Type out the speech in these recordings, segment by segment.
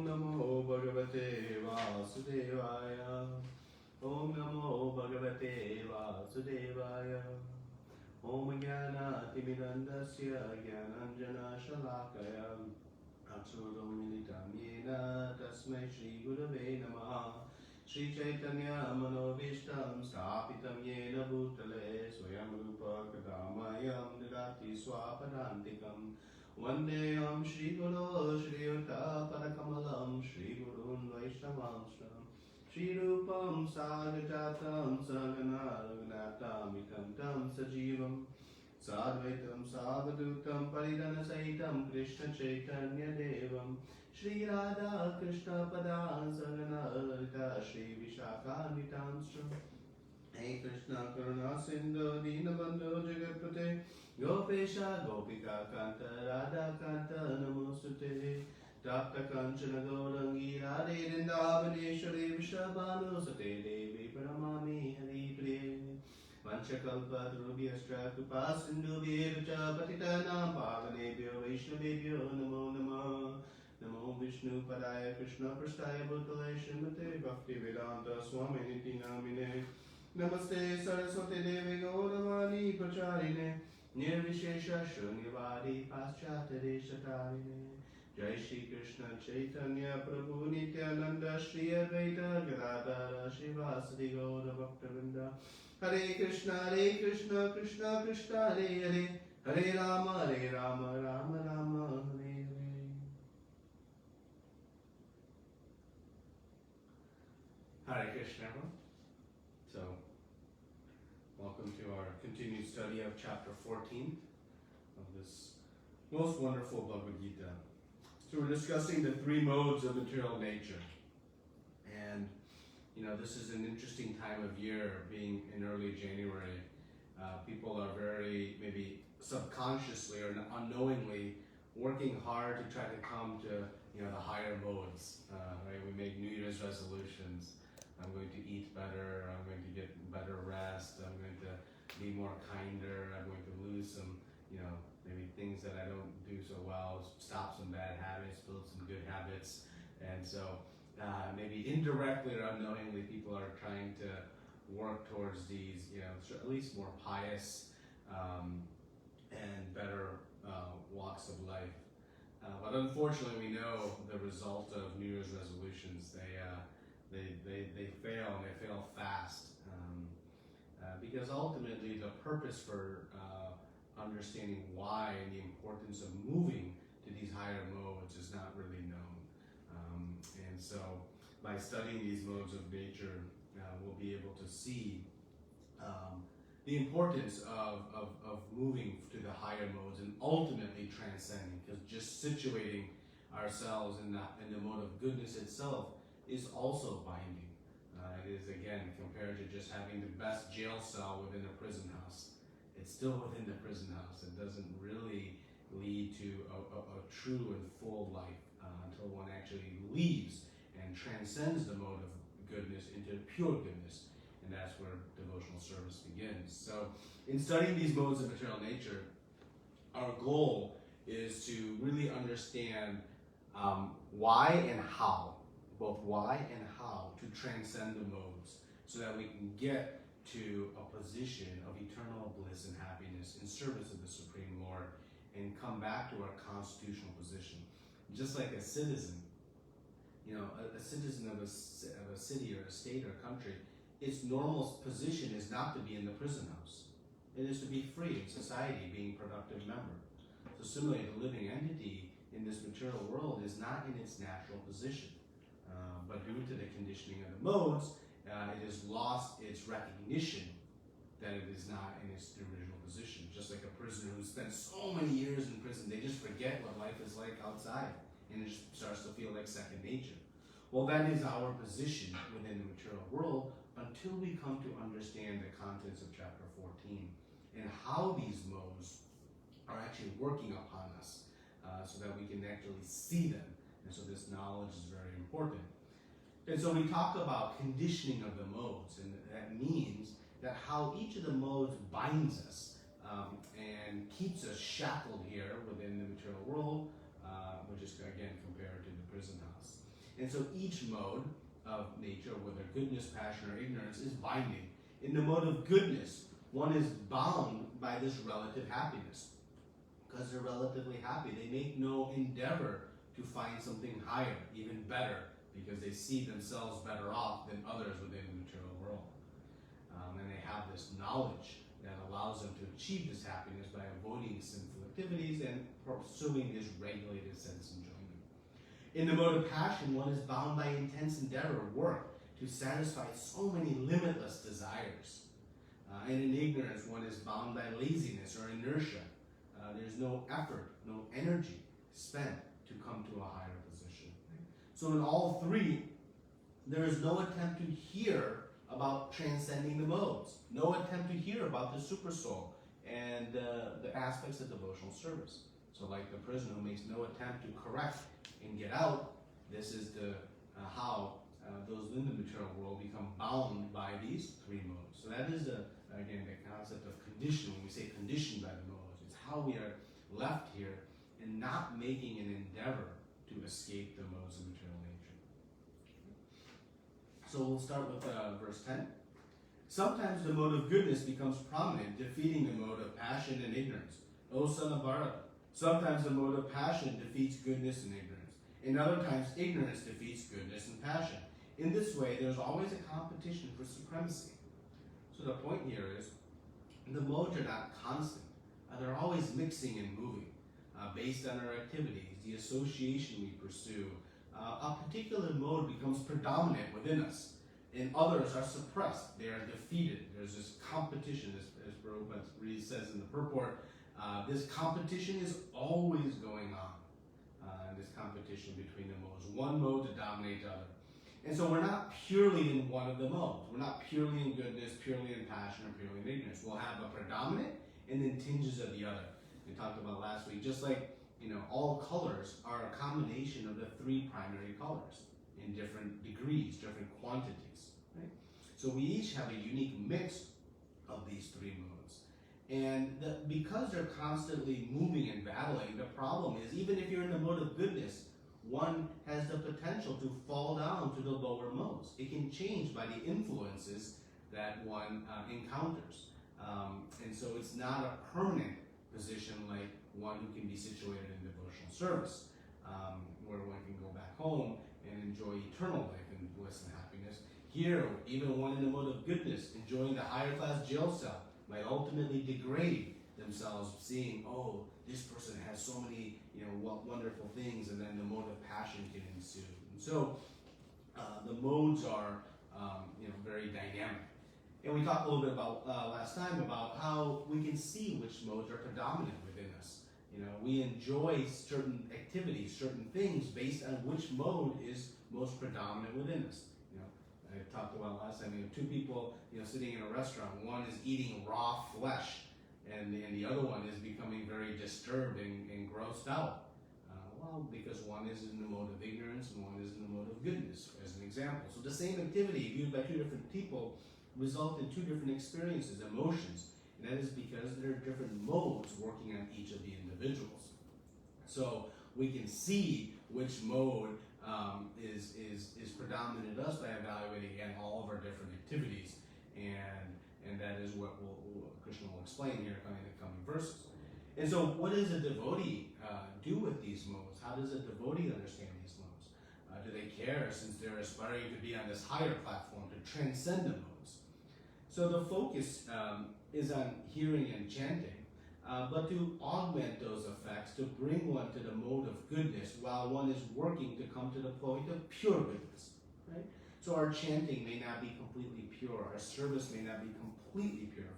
Namo Bhagavate Vasudevaya. Om Namo Bhagavate Vasudevaya. Om Jnana Timidandasya Jnananjana Shalakaya. Akshuram Militam Yena Tasmai Shri Gurave Namaha. Shri Chaitanya Manobishtam Sthapitam Yena Bhutale Swayam Rupa Kadamayam Nidati Swapadantikam. Vandeyam Shri Guru Shri Yuta Padakamalam Shri Gurun Vaishnavamstam Shri Rupam Sagajatam Sagana Raghunatam Ikantam Sajivam Sadvaitam Savadutam Paridana Saitam Krishna Chaitanya Devam Shri Radha Krishna Padan Sagana Lalita Shri Vishakanitamstam Hey Krishna Karuna Sindhu Dinabandhu Jagatpate Gopesha Gopika Kanta Radha Kanta Namostute Tapta Kanchana Gaurangi Radhe Vrindavaneshwari Vishabhanu Sate Devi Pranamami Hari Priye Vanchakalpa Drubhyastra Kripa Sindhubhyevacha Patitanam Pavanebhyo Vaishnavebhyo Namo Namah Namo Vishnu Padaya Krishna Prasthaya Bhutale Srimate Bhakti Vedanta Swami Niti Namine Namaste Saraswati Devi Gauravani Pracharine Nirvishesha Shunyavadi Paschata Deshatarine Jai Shri Krishna Chaitanya Prabhu Nityananda Shri Advaita Gadadara Shivasadi Gaura Bhaktavinda Hare Krishna Krishna Krishna Hare Hare Hare Rama Rama Rama Hare Hare. Hare Krishna. So, welcome to our continued study of chapter 14 of this most wonderful Bhagavad Gita. So we're discussing the three modes of material nature. And, this is an interesting time of year, being in early January. People are very, maybe subconsciously or unknowingly, working hard to try to come to, the higher modes. Right? We make New Year's resolutions. I'm going to eat better, I'm going to get better rest, I'm going to be more kinder, I'm going to lose some, maybe things that I don't do so well, stop some bad habits, build some good habits. And so maybe indirectly or unknowingly people are trying to work towards these, at least more pious and better walks of life. But unfortunately we know the result of New Year's resolutions. They fail, and they fail fast, because ultimately the purpose for understanding why and the importance of moving to these higher modes is not really known. And so by studying these modes of nature, we'll be able to see the importance of moving to the higher modes and ultimately transcending, because just situating ourselves in the mode of goodness itself is also binding. It is, again, compared to just having the best jail cell within a prison house. It's still within the prison house. It doesn't really lead to a true and full life until one actually leaves and transcends the mode of goodness into pure goodness. And that's where devotional service begins. So in studying these modes of material nature, our goal is to really understand why and how, both why and how, to transcend the modes, so that we can get to a position of eternal bliss and happiness in service of the Supreme Lord, and come back to our constitutional position. Just like a citizen, a citizen of a city or a state or country, its normal position is not to be in the prison house. It is to be free in society, being a productive member. So similarly, the living entity in this material world is not in its natural position. But due to the conditioning of the modes, it has lost its recognition that it is not in its original position. Just like a prisoner who spent so many years in prison, they just forget what life is like outside, and it just starts to feel like second nature. Well, that is our position within the material world until we come to understand the contents of chapter 14 and how these modes are actually working upon us, so that we can actually see them. And so this knowledge is very important. And so we talk about conditioning of the modes, and that means that how each of the modes binds us and keeps us shackled here within the material world, which is again compared to the prison house. And so each mode of nature, whether goodness, passion, or ignorance, is binding. In the mode of goodness, one is bound by this relative happiness. Because they're relatively happy, they make no endeavor to find something higher, even better, because they see themselves better off than others within the material world. And they have this knowledge that allows them to achieve this happiness by avoiding sinful activities and pursuing this regulated sense enjoyment. In the mode of passion, one is bound by intense endeavor, work, to satisfy so many limitless desires. And in ignorance, one is bound by laziness or inertia. There's no effort, no energy spent to come to a higher position. So in all three, there is no attempt to hear about transcending the modes, no attempt to hear about the supersoul and the aspects of devotional service. So like the prisoner who makes no attempt to correct and get out, this is how those in the material world become bound by these three modes. So that is, again, the concept of condition. When we say conditioned by the modes, it's how we are left here and not making an endeavor to escape the modes of material nature. So we'll start with verse 10. Sometimes the mode of goodness becomes prominent, defeating the mode of passion and ignorance. O son of Bharata, sometimes the mode of passion defeats goodness and ignorance. In other times, ignorance defeats goodness and passion. In this way, there's always a competition for supremacy. So the point here is, the modes are not constant. They're always mixing and moving based on our activities, the association we pursue. A particular mode becomes predominant within us, and others are suppressed. They are defeated. There's this competition, as Prabhupada really says in the purport. This competition is always going on. This competition between the modes, one mode to dominate the other. And so we're not purely in one of the modes. We're not purely in goodness, purely in passion, or purely in ignorance. We'll have a predominant and then tinges of the other. We talked about last week, just like all colors are a combination of the three primary colors in different degrees, different quantities. Right? So we each have a unique mix of these three modes. And because they're constantly moving and battling, the problem is, even if you're in the mode of goodness, one has the potential to fall down to the lower modes. It can change by the influences that one encounters. And so it's not a permanent position like one who can be situated in devotional service, where one can go back home and enjoy eternal life and bliss and happiness. Here, even one in the mode of goodness, enjoying the higher class jail cell, might ultimately degrade themselves, seeing, oh, this person has so many wonderful things, and then the mode of passion can ensue. And so the modes are very dynamic. And we talked a little bit about last time about how we can see which modes are predominant within us. We enjoy certain activities, certain things based on which mode is most predominant within us. I talked about last time, two people sitting in a restaurant. One is eating raw flesh, and the other one is becoming very disturbed and grossed out. Well, because one is in the mode of ignorance and one is in the mode of goodness, as an example. So the same activity viewed by two different people result in two different experiences, emotions, and that is because there are different modes working on each of the individuals. So we can see which mode is predominant in us by evaluating again all of our different activities, and that is what Krishna will explain here in the coming verses. And so, what does a devotee do with these modes? How does a devotee understand these modes? Do they care, since they're aspiring to be on this higher platform, to transcend the modes? So the focus is on hearing and chanting, but to augment those effects, to bring one to the mode of goodness while one is working to come to the point of pure goodness. Right? So our chanting may not be completely pure, our service may not be completely purified.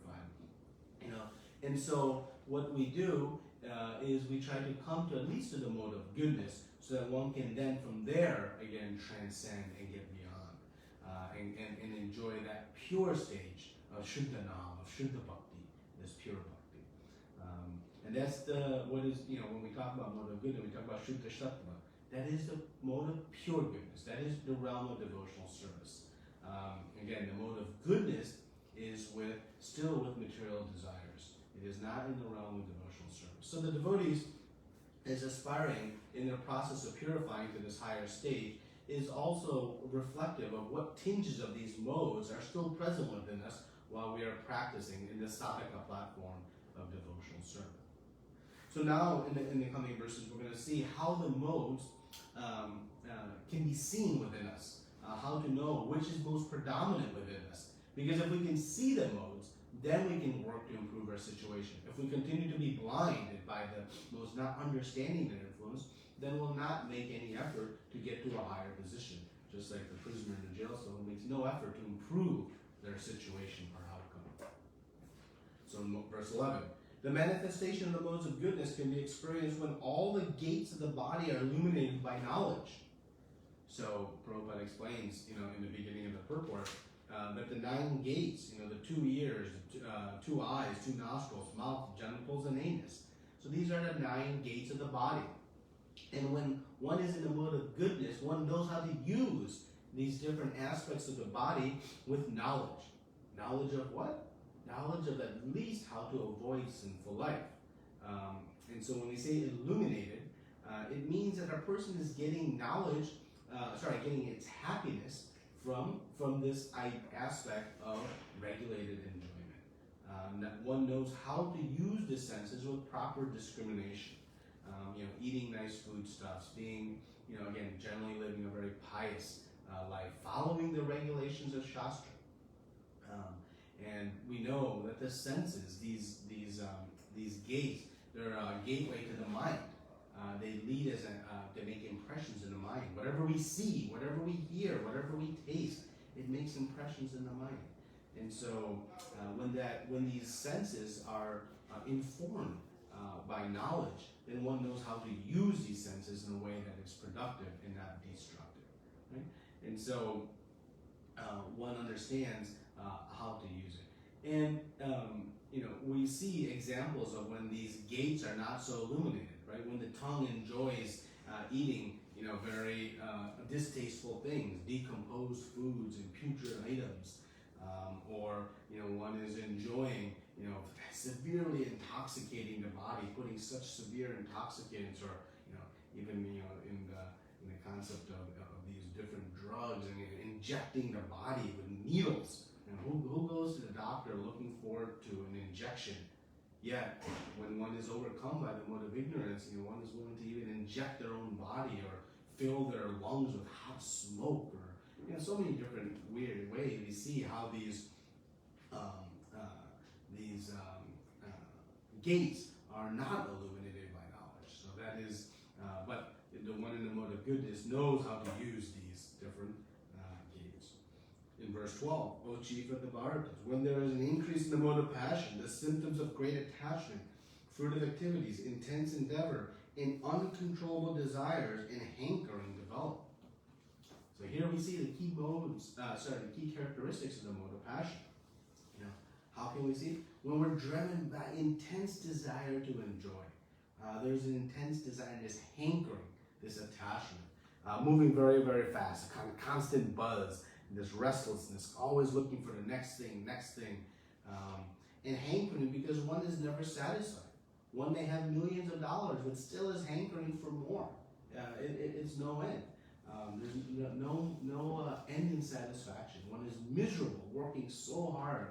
And so what we do is we try to come to at least to the mode of goodness, so that one can then from there again transcend and get beyond and enjoy that pure stage of Shuddha Nam, of Shuddha Bhakti, this pure Bhakti. And that's when we talk about mode of goodness, we talk about Shuddha Sattva. That is the mode of pure goodness. That is the realm of devotional service. Again, the mode of goodness is still with material desires. It is not in the realm of devotional service. So the devotees is aspiring in their process of purifying to this higher stage is also reflective of what tinges of these modes are still present within us while we are practicing in the sadhaka platform of devotional service. So now, in the coming verses, we're going to see how the modes can be seen within us, how to know which is most predominant within us. Because if we can see the modes, then we can work to improve our situation. If we continue to be blinded by the modes, not understanding their influence, then we'll not make any effort to get to a higher position. Just like the prisoner in the jail cell makes no effort to improve their situation or outcome. So in verse 11, the manifestation of the modes of goodness can be experienced when all the gates of the body are illuminated by knowledge. So Prabhupada explains, in the beginning of the purport, that the 9 gates, the 2 ears, 2 eyes, 2 nostrils, mouth, genitals, and anus. So these are the 9 gates of the body. And when one is in the mode of goodness, one knows how to use these different aspects of the body with knowledge. Knowledge of what? Knowledge of at least how to avoid sinful life. And so when we say illuminated, it means that a person is getting knowledge, getting its happiness from this aspect of regulated enjoyment. That one knows how to use the senses with proper discrimination. Eating nice foodstuffs, being, again, generally living a very pious life, following the regulations of Shastra. And we know that the senses, these gates, they're a gateway to the mind. They lead us to make impressions in the mind. Whatever we see, whatever we hear, whatever we taste, it makes impressions in the mind. And so when these senses are informed by knowledge, then one knows how to use these senses in a way that is productive and not destructive. Right? And so one understands how to use it. And we see examples of when these gates are not so illuminated, right? When the tongue enjoys eating, very distasteful things, decomposed foods and putrid items, or one is enjoying, severely intoxicating the body, putting such severe intoxicants, or even in the concept of these different drugs and injecting the body with needles. Who goes to the doctor looking forward to an injection? Yet, when one is overcome by the mode of ignorance, one is willing to even inject their own body or fill their lungs with hot smoke, or so many different weird ways. We see how these gates are not illuminated by knowledge. So that is, but the one in the mode of goodness knows how to use these different gates. In verse 12, O chief of the Bharatas, when there is an increase in the mode of passion, the symptoms of great attachment, fruitive activities, intense endeavor, and uncontrollable desires and hankering develop. So here we see the key modes, the key characteristics of the mode of passion. How can we see it? When we're driven by intense desire to enjoy. There's an intense desire, this hankering, this attachment, moving very, very fast, a kind of constant buzz, this restlessness, always looking for the next thing, and hankering because one is never satisfied. One may have millions of dollars, but still is hankering for more. It's no end. There's no end in satisfaction. One is miserable, working so hard.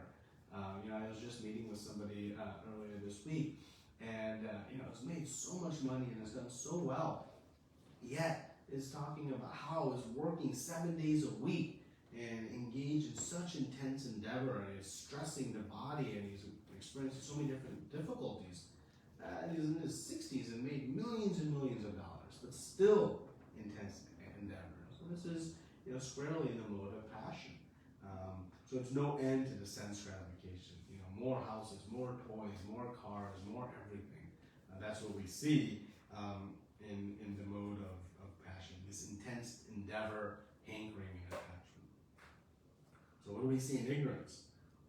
I was just meeting with somebody earlier this week, and has made so much money and has done so well, yet is talking about how he's working 7 days a week and engaged in such intense endeavor, and he's stressing the body, and he's experiencing so many different difficulties. And he's in his 60s and made millions and millions of dollars, but still intense endeavor. So this is squarely in the mode of passion. So it's no end to the sense gratification. More houses, more toys, more cars, more everything. That's what we see in the mode of passion. This intense endeavor, hankering, and attachment. So what do we see in ignorance?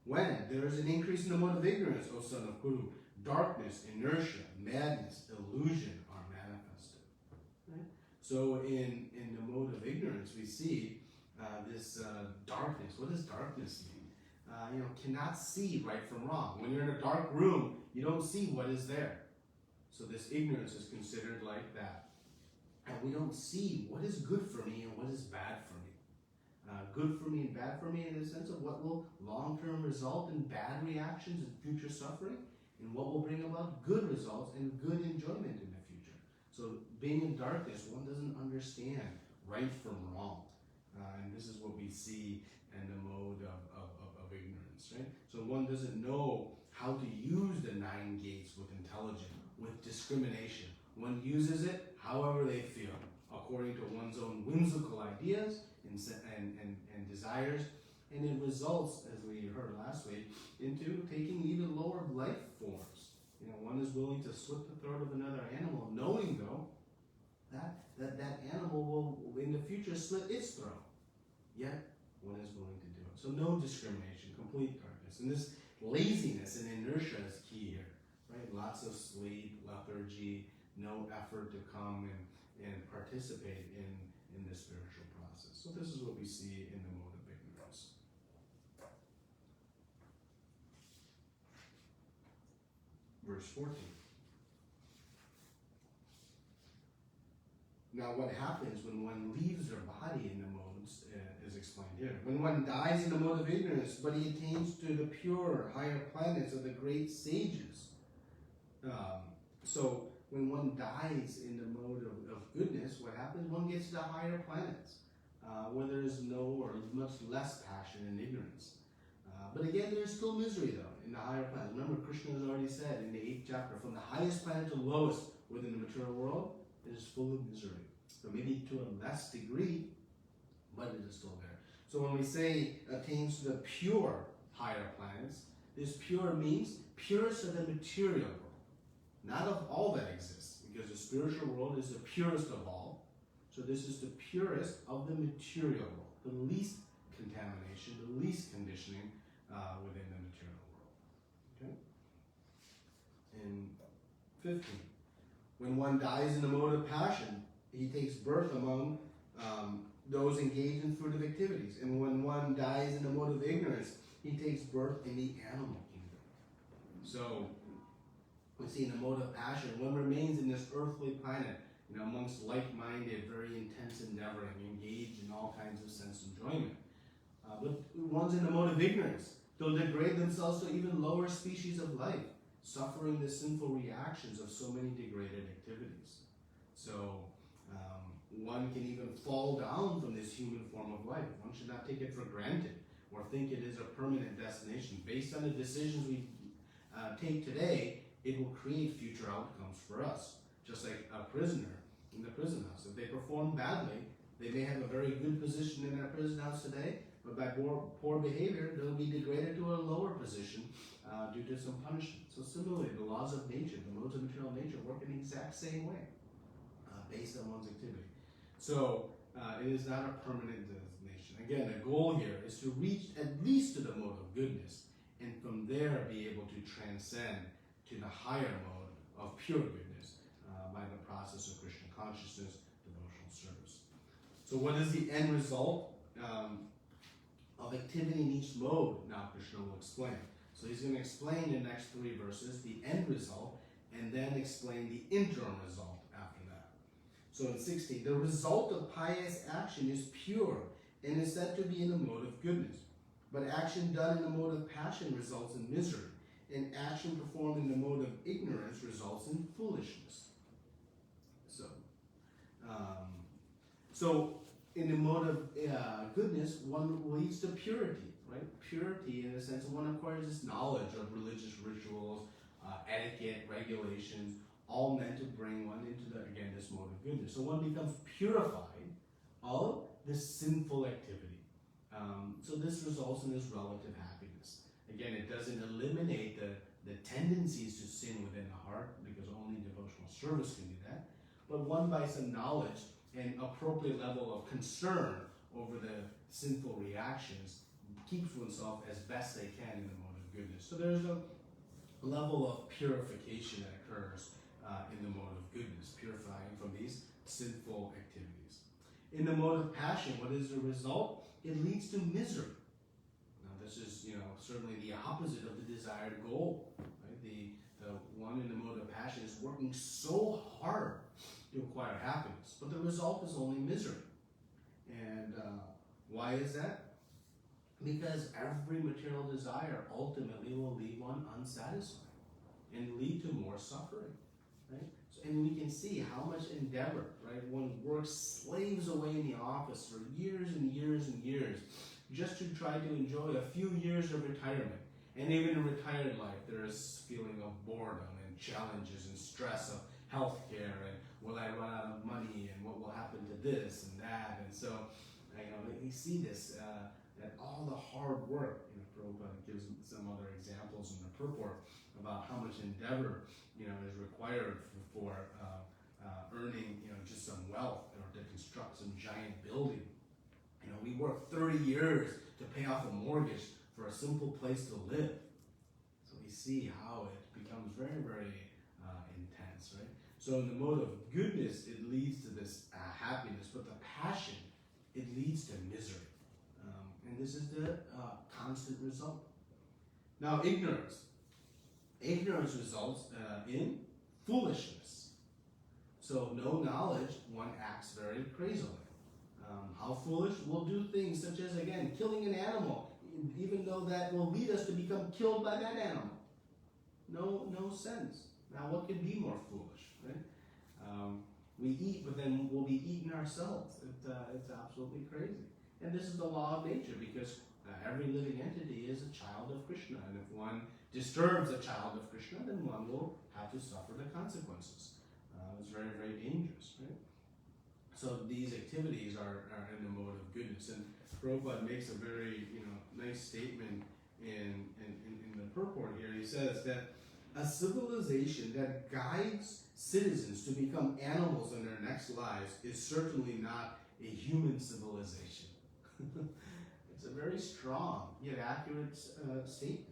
When there is an increase in the mode of ignorance, O son of Kuru, darkness, inertia, madness, illusion are manifested. Right? So in the mode of ignorance, we see this darkness. What does darkness mean? Cannot see right from wrong. When you're in a dark room, you don't see what is there. So this ignorance is considered like that. and we don't see what is good for me and what is bad for me. Good for me and bad for me in the sense of what will long-term result in bad reactions and future suffering, and what will bring about good results and good enjoyment in the future. So being in darkness, one doesn't understand right from wrong. And this is what we see in the mode of ignorance, right? So one doesn't know how to use the 9 gates with intelligence, with discrimination. One uses it however they feel, according to one's own whimsical ideas and desires, and it results, as we heard last week, into taking even lower life forms. One is willing to slit the throat of another animal, knowing though that animal will in the future slit its throat. Yet one is willing to do it. So no discrimination, complete darkness. And this laziness and inertia is key here, right? Lots of sleep, lethargy, no effort to come and participate in the spiritual process. So this is what we see in the mode of ignorance. Verse 14. Now what happens when one leaves their body in the modes is explained here. When one dies in the mode of ignorance, but he attains to the pure, higher planets of the great sages. So when one dies in the mode of goodness, what happens? One gets to the higher planets, where there is no or much less passion and ignorance. But again, there's still misery though in the higher planets. Remember, Krishna has already said in the 8th chapter, from the highest planet to the lowest within the material world, it is full of misery. So maybe to a less degree, but it is still there. So when we say attains to the pure higher planets, this pure means purest of the material world, not of all that exists, because the spiritual world is the purest of all. So this is the purest of the material world, the least contamination, the least conditioning within the material world. Okay? And 15. When one dies in the mode of passion, he takes birth among those engaged in fruitive activities. And when one dies in the mode of ignorance, he takes birth in the animal kingdom. So we see in the mode of passion, one remains in this earthly planet, amongst like-minded, very intense endeavoring, engaged in all kinds of sense enjoyment. But ones in the mode of ignorance, they'll degrade themselves to even lower species of life, suffering the sinful reactions of so many degraded activities. So one can even fall down from this human form of life. One should not take it for granted or think it is a permanent destination. Based on the decisions we take today, it will create future outcomes for us. Just like a prisoner in the prison house. If they perform badly, they may have a very good position in their prison house today, but by poor behavior, they'll be degraded to a lower position due to some punishment. So similarly, the laws of nature, the modes of material nature, work in the exact same way, based on one's activity. So it is not a permanent destination. Again, the goal here is to reach at least to the mode of goodness, and from there be able to transcend to the higher mode of pure goodness by the process of Krishna consciousness, devotional service. So what is the end result of activity in each mode? Now Krishna will explain. So he's going to explain in the next 3 verses the end result, and then explain the interim result after that. So in 16, the result of pious action is pure and is said to be in the mode of goodness. But action done in the mode of passion results in misery, and action performed in the mode of ignorance results in foolishness. So in the mode of goodness, one leads to purity, right? Purity in the sense of one acquires this knowledge of religious rituals, etiquette, regulations, all meant to bring one into this mode of goodness. So one becomes purified of this sinful activity. So this results in this relative happiness. Again, it doesn't eliminate the tendencies to sin within the heart, because only devotional service can do that. But one, by some knowledge and appropriate level of concern over the sinful reactions, keeps oneself as best they can in the mode of goodness. So there's a level of purification that occurs in the mode of goodness, purifying from these sinful activities. In the mode of passion, what is the result? It leads to misery. Now this is, certainly the opposite of the desired goal. Right? The one in the mode of passion is working so hard to acquire happiness, but the result is only misery. And why is that? Because every material desire ultimately will leave one unsatisfied and lead to more suffering, right? So, and we can see how much endeavor, right? One works slaves away in the office for years and years and years just to try to enjoy a few years of retirement. And even in retired life, there is feeling of boredom and challenges and stress of healthcare and will I run out of money and what will happen to this and that. And so, we see this, that all the hard work, Prabhupada gives some other examples in the purport about how much endeavor, is required for earning, just some wealth or to construct some giant building. We work 30 years to pay off a mortgage for a simple place to live. So we see how it becomes very, very intense, right? So in the mode of goodness, it leads to this happiness, but the passion, it leads to misery. And this is the constant result. Now, ignorance. Ignorance results in foolishness. So no knowledge, one acts very crazily. How foolish? We'll do things such as, again, killing an animal, even though that will lead us to become killed by that animal. No sense. Now, what could be more foolish, right? We eat, but then we'll be eaten ourselves. It's absolutely crazy. And this is the law of nature, because every living entity is a child of Krishna. And if one disturbs a child of Krishna, then one will have to suffer the consequences. It's very, very dangerous, right? So these activities are in the mode of goodness. And Prabhupada makes a very nice statement in the purport here. He says that a civilization that guides citizens to become animals in their next lives is certainly not a human civilization. It's a very strong yet accurate statement.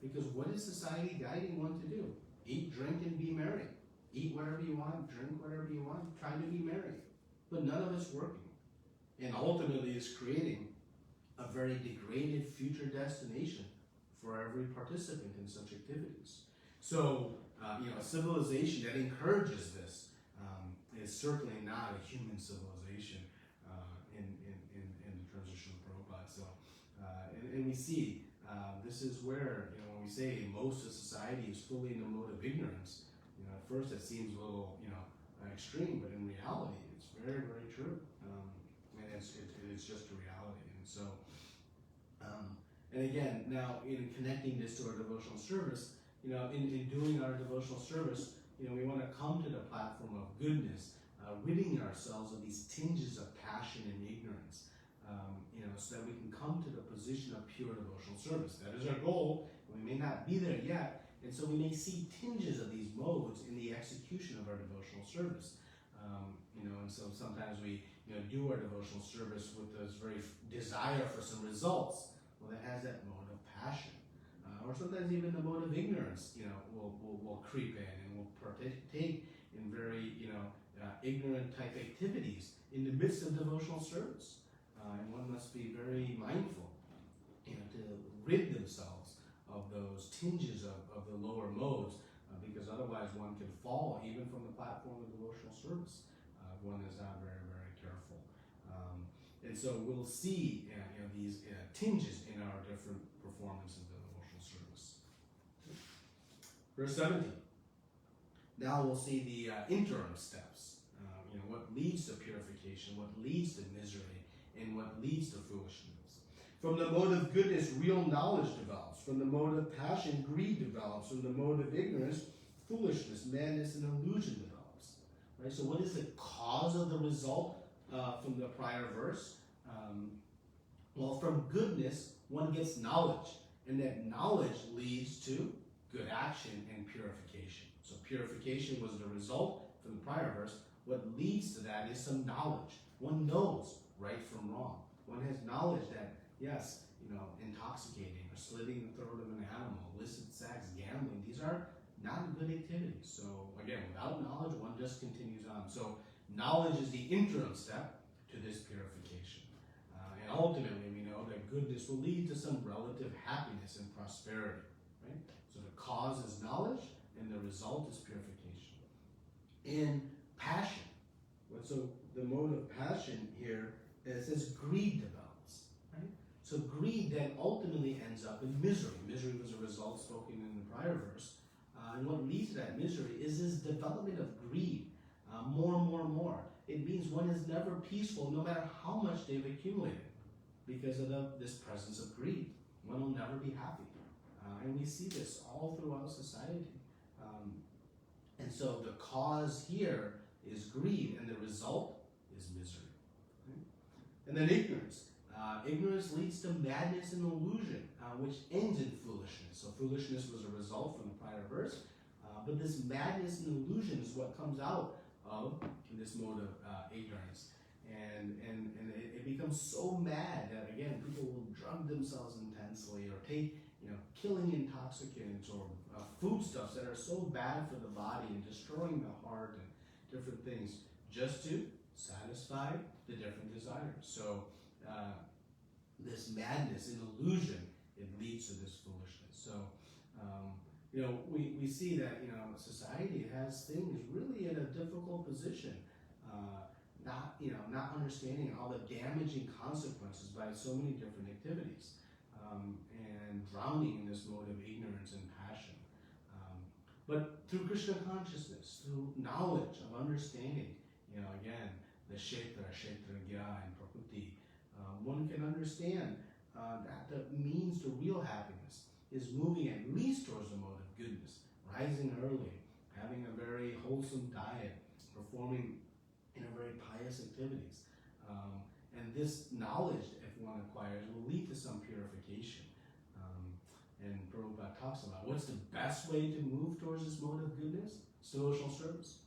Because what is society guiding one to do? Eat, drink, and be merry. Eat whatever you want, drink whatever you want, try to be merry. But none of it's working. And ultimately it's creating a very degraded future destination for every participant in such activities. So, a civilization that encourages this is certainly not a human civilization in terms of Srila Prabhupada. So, and we see this is where, when we say most of society is fully in the mode of ignorance, at first it seems a little, extreme, but in reality, it's very, very true. And it's just a reality. And so, and again, now in connecting this to our devotional service, in doing our devotional service, we want to come to the platform of goodness, ridding ourselves of these tinges of passion and ignorance, so that we can come to the position of pure devotional service. That is our goal. We may not be there yet, and so we may see tinges of these modes in the execution of our devotional service. And so sometimes we do our devotional service with this very desire for some results. Well, that has that mode of passion. Or sometimes even the mode of ignorance, will creep in and will partake in very, ignorant type activities in the midst of devotional service. And one must be very mindful, to rid themselves of those tinges of the lower modes, because otherwise one can fall even from the platform of devotional service. One is not very, very careful. And so we'll see these tinges in our different performances of devotional service. Verse 17. Now we'll see the interim steps. What leads to purification, what leads to misery, and what leads to foolishness. From the mode of goodness, real knowledge develops. From the mode of passion, greed develops. From the mode of ignorance, foolishness, madness, and illusion develops. Right? So what is the cause of the result from the prior verse? Well, from goodness, one gets knowledge. And that knowledge leads to good action and purification. So purification was the result from the prior verse. What leads to that is some knowledge. One knows right from wrong. One has knowledge that, yes, intoxicating or slitting the throat of an animal, illicit sex, gambling, these are not good activities. So again, without knowledge, one just continues on. So knowledge is the interim step to this purification. And ultimately, we know that goodness will lead to some relative happiness and prosperity. Right? So the cause is knowledge, and the result is purification. In passion, So the mode of passion here, it says greed develops, right? So greed then ultimately ends up in misery. Misery was a result spoken in the prior verse. And what leads to that misery is this development of greed, more and more and more. It means one is never peaceful no matter how much they've accumulated because of this presence of greed. One will never be happy. And we see this all throughout society. And so the cause here is greed, and the result is misery. Right? And then ignorance. Ignorance leads to madness and illusion, which ends in foolishness. So foolishness was a result from the prior verse, but this madness and illusion is what comes out of this mode of ignorance. And it becomes so mad that, again, people will drug themselves intensely or take killing intoxicants or foodstuffs that are so bad for the body and destroying the heart and different things just to satisfy the different desires. So this madness and illusion, it leads to this foolishness. So we see that society has things really in a difficult position, not understanding all the damaging consequences by so many different activities, and drowning in this mode of ignorance and passion. But through Krishna consciousness, through knowledge of understanding, again, the Kshetra, Gya, and Prakriti, one can understand that the means to real happiness is moving at least towards the mode of goodness, rising early, having a very wholesome diet, performing very pious activities. And this knowledge, if one acquires, will lead to some purification. And Prabhupada talks about what's the best way to move towards this mode of goodness? Devotional service.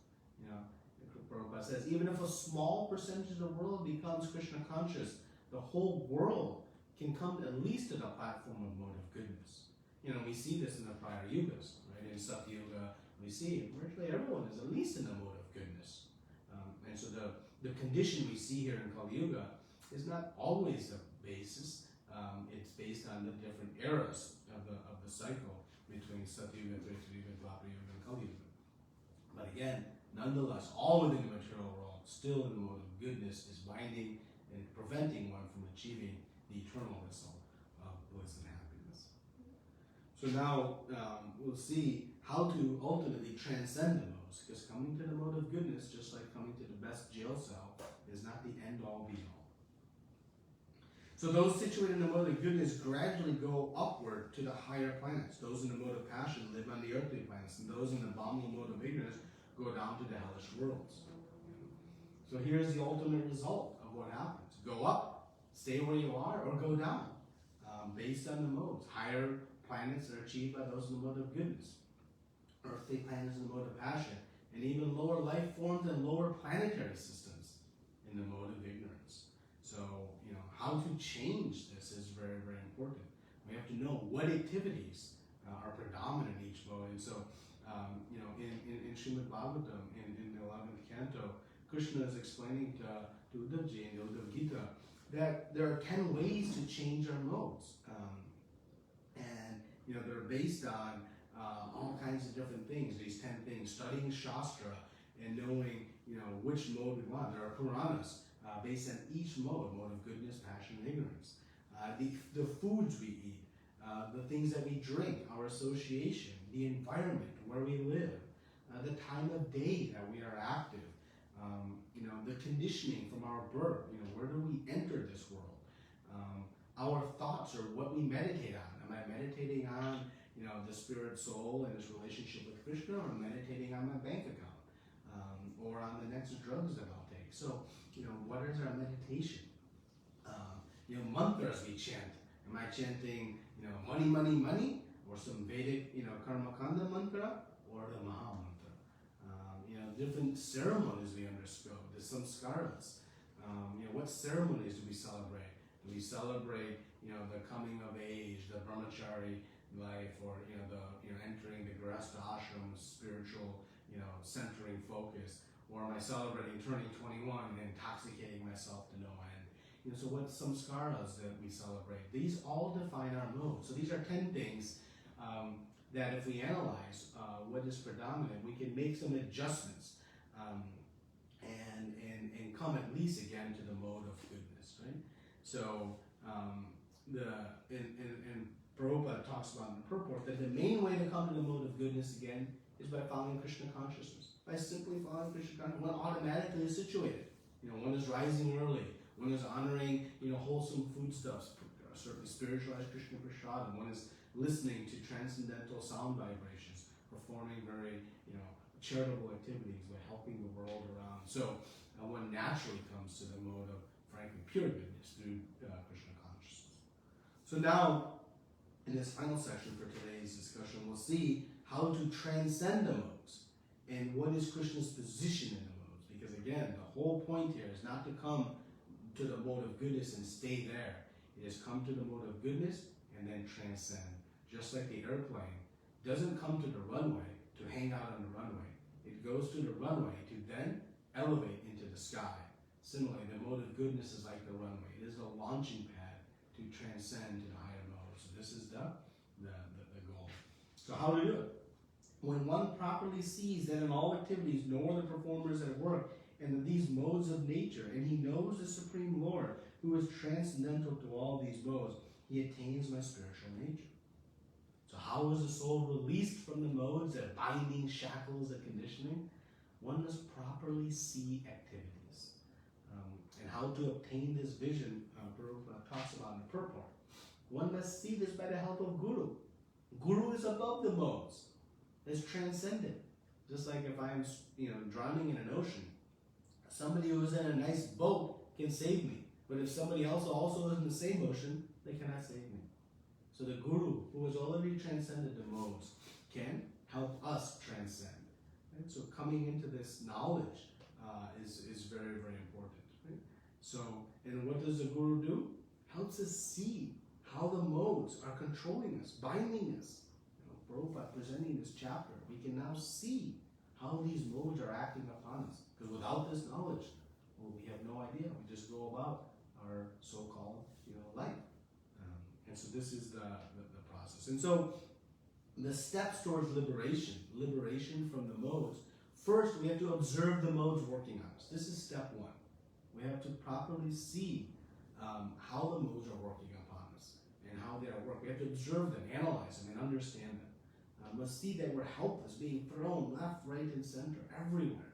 Prabhupada says, even if a small percentage of the world becomes Krishna conscious, the whole world can come at least to the platform of mode of goodness. We see this in the prior yugas, right? In Satyuga, we see virtually everyone is at least in the mode of goodness. And so the condition we see here in Kali Yuga is not always the basis. It's based on the different eras of the cycle between Satyuga, Treta Yuga, Dwapara Yuga, and Kali Yuga. But again, nonetheless, all within the material world, still in the mode of goodness, is binding and preventing one from achieving the eternal result of bliss and happiness. So now we'll see how to ultimately transcend the modes, because coming to the mode of goodness, just like coming to the best jail cell, is not the end-all be-all. So those situated in the mode of goodness gradually go upward to the higher planets. Those in the mode of passion live on the earthly planets, and those in the abominable mode of ignorance go down to the hellish worlds. So here's the ultimate result of what happens. Go up, stay where you are, or go down, based on the modes. Higher planets are achieved by those in the mode of goodness. Earthly planets in the mode of passion, and even lower life forms and lower planetary systems in the mode of ignorance. So, how to change this is very, very important. We have to know what activities are predominant in each mode. And so, in Srimad Bhagavatam, in the 11th canto, Krishna is explaining to Uddhavji in the Bhagavad Gita that there are 10 ways to change our modes. They're based on all kinds of different things, these 10 things, studying Shastra and knowing, which mode we want. There are Puranas based on each mode of goodness, passion, and ignorance. The foods we eat, the things that we drink, our association, the environment where we live, the time of day that we are active, the conditioning from our birth, where do we enter this world? Our thoughts or what we meditate on. Am I meditating on, the spirit soul and its relationship with Krishna, or meditating on my bank account, or on the next drugs that I'll take? So, what is our meditation? Mantras we chant. Am I chanting, money, money, money, or some Vedic, Karma Kanda mantra, or the Maha mantra? Different ceremonies we undergo, the samskaras. What ceremonies do we celebrate? Do we celebrate, the coming of age, the brahmachari life, or the entering the grasta ashram, spiritual, centering focus? Or am I celebrating turning 21 and intoxicating myself to no end? So what samskaras that we celebrate? These all define our mode. So these are 10 things that if we analyze what is predominant, we can make some adjustments and come at least again to the mode of goodness, right? So and Prabhupada talks about in the purport that the main way to come to the mode of goodness again is by following Krishna consciousness. By simply following Krishna consciousness, one automatically is situated. One is rising early, one is honoring, wholesome foodstuffs, certain spiritualized Krishna prasad, and one is listening to transcendental sound vibrations, performing very, charitable activities by helping the world around. So one naturally comes to the mode of, frankly, pure goodness through Krishna consciousness. So now, in this final section for today's discussion, we'll see how to transcend the modes and what is Krishna's position in the modes. Because again, the whole point here is not to come to the mode of goodness and stay there. It is come to the mode of goodness and then transcend. Just like the airplane doesn't come to the runway to hang out on the runway. It goes to the runway to then elevate into the sky. Similarly, the mode of goodness is like the runway. It is a launching pad to transcend to the higher modes. So this is the goal. So how to do it? When one properly sees that in all activities no other performer is at work, and in these modes of nature, and he knows the Supreme Lord, who is transcendental to all these modes, he attains my spiritual nature. So how is the soul released from the modes that binding shackles and conditioning? One must properly see activities. And how to obtain this vision, Prabhupada talks about in the purport. One must see this by the help of Guru. Guru is above the modes. It's transcendent. Just like if I'm drowning in an ocean, somebody who is in a nice boat can save me. But if somebody else also is in the same ocean, they cannot save me. So the Guru, who has already transcended the modes, can help us transcend. Right? So coming into this knowledge is very, very important. Right? So, and what does the Guru do? Helps us see how the modes are controlling us, binding us. Prabhupada presenting this chapter, we can now see how these modes are acting upon us. Because without this knowledge, we have no idea. We just go about our so-called life. And so this is the process. And so the steps towards liberation from the modes, first we have to observe the modes working on us. This is step one. We have to properly see how the modes are working upon us and how they are working. We have to observe them, analyze them, and understand them. Must see that we're helpless, being thrown left, right, and center, everywhere,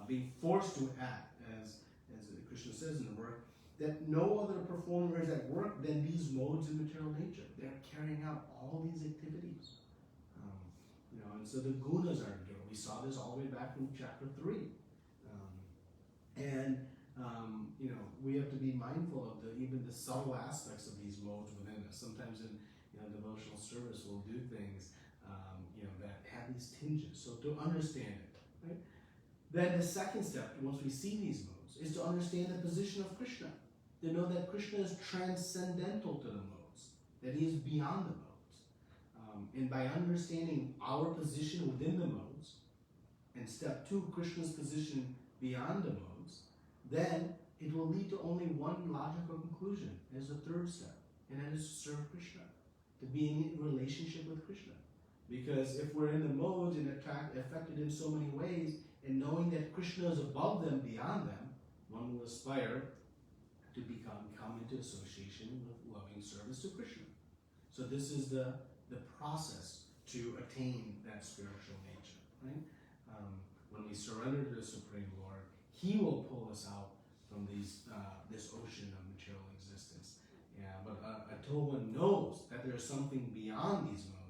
being forced to act, as Krishna says in the work, that no other performer is at work than these modes in material nature. They're carrying out all these activities. And so the gunas are there. We saw this all the way back from chapter 3. We have to be mindful of even the subtle aspects of these modes within us. Sometimes in devotional service, we'll do things that have these tinges. So to understand it, right? Then the second step, once we see these modes, is to understand the position of Krishna. To know that Krishna is transcendental to the modes, that he is beyond the modes. And by understanding our position within the modes, and step 2, Krishna's position beyond the modes, then it will lead to only one logical conclusion as the third step, and that is to serve Krishna, to be in relationship with Krishna. Because if we're in the modes and affected in so many ways, and knowing that Krishna is above them, beyond them, one will aspire to come into association with loving service to Krishna. So this is the process to attain that spiritual nature, right? When we surrender to the Supreme Lord, he will pull us out from this ocean of material existence. But until one knows that there is something beyond these modes,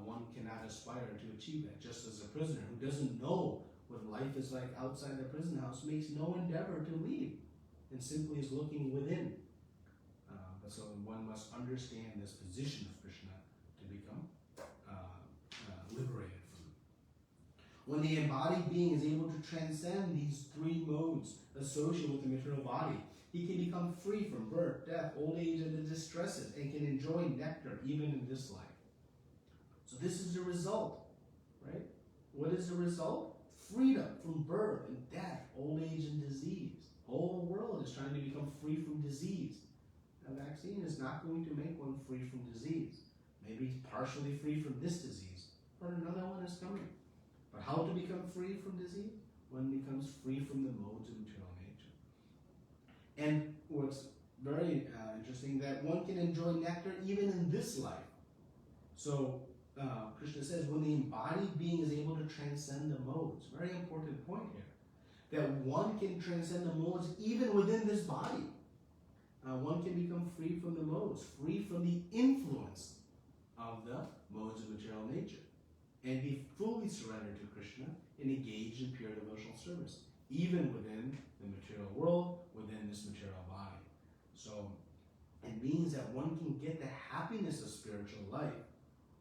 one cannot aspire to achieve that. Just as a prisoner who doesn't know what life is like outside the prison house makes no endeavor to leave and simply is looking within. But so one must understand this position of Krishna to become liberated from it. When the embodied being is able to transcend these 3 modes associated with the material body, he can become free from birth, death, old age, and the distresses, and can enjoy nectar even in this life. So this is the result, right? What is the result? Freedom from birth and death, old age, and disease. The whole world is trying to become free from disease. A vaccine is not going to make one free from disease. Maybe partially free from this disease, but another one is coming. But how to become free from disease? One becomes free from the modes of material And what's very interesting, that one can enjoy nectar even in this life. So Krishna says, when the embodied being is able to transcend the modes, very important point here, that one can transcend the modes even within this body. One can become free from the modes, free from the influence of the modes of material nature, and be fully surrendered to Krishna and engaged in pure devotional service, even within the material world, within this material body. So it means that one can get the happiness of spiritual life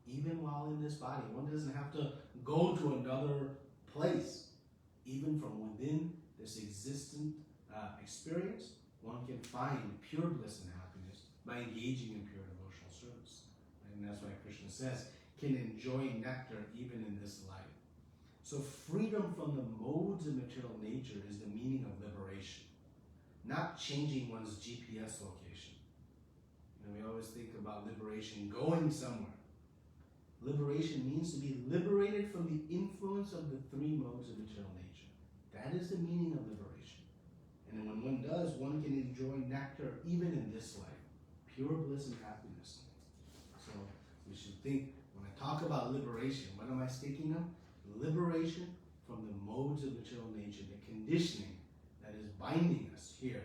even while in this body. One doesn't have to go to another place. Even from within this existent experience, one can find pure bliss and happiness by engaging in pure devotional service. And that's why Krishna says, can enjoy nectar even in this life. So freedom from the modes of material nature is the meaning of liberation, not changing one's GPS location. We always think about liberation going somewhere. Liberation means to be liberated from the influence of the three modes of material nature. That is the meaning of liberation. And when one does, one can enjoy nectar even in this life, pure bliss and happiness. So we should think, when I talk about liberation, what am I speaking of? Liberation from the modes of material nature, the conditioning that is binding us here.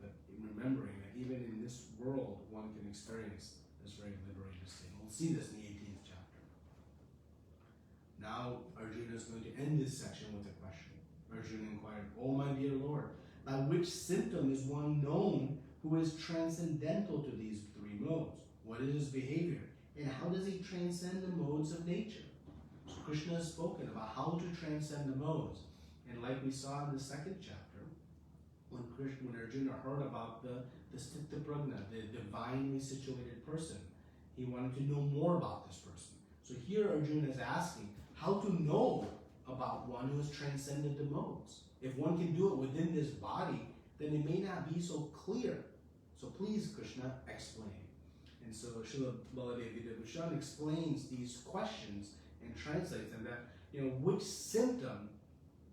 But remembering that even in this world, one can experience this very liberated state. We'll see this in the 18th chapter. Now, Arjuna is going to end this section with a question. Arjuna inquired, "O my dear Lord, by which symptom is one known who is transcendental to these three modes? What is his behavior? And how does he transcend the modes of nature?" So Krishna has spoken about how to transcend the modes. And like we saw in the second chapter, when Arjuna heard about the Sthitta Prajna, the divinely situated person, he wanted to know more about this person. So here Arjuna is asking how to know about one who has transcended the modes. If one can do it within this body, then it may not be so clear. So please, Krishna, explain. And so Srila Baladev Vidya explains these questions and translates them, that, which symptom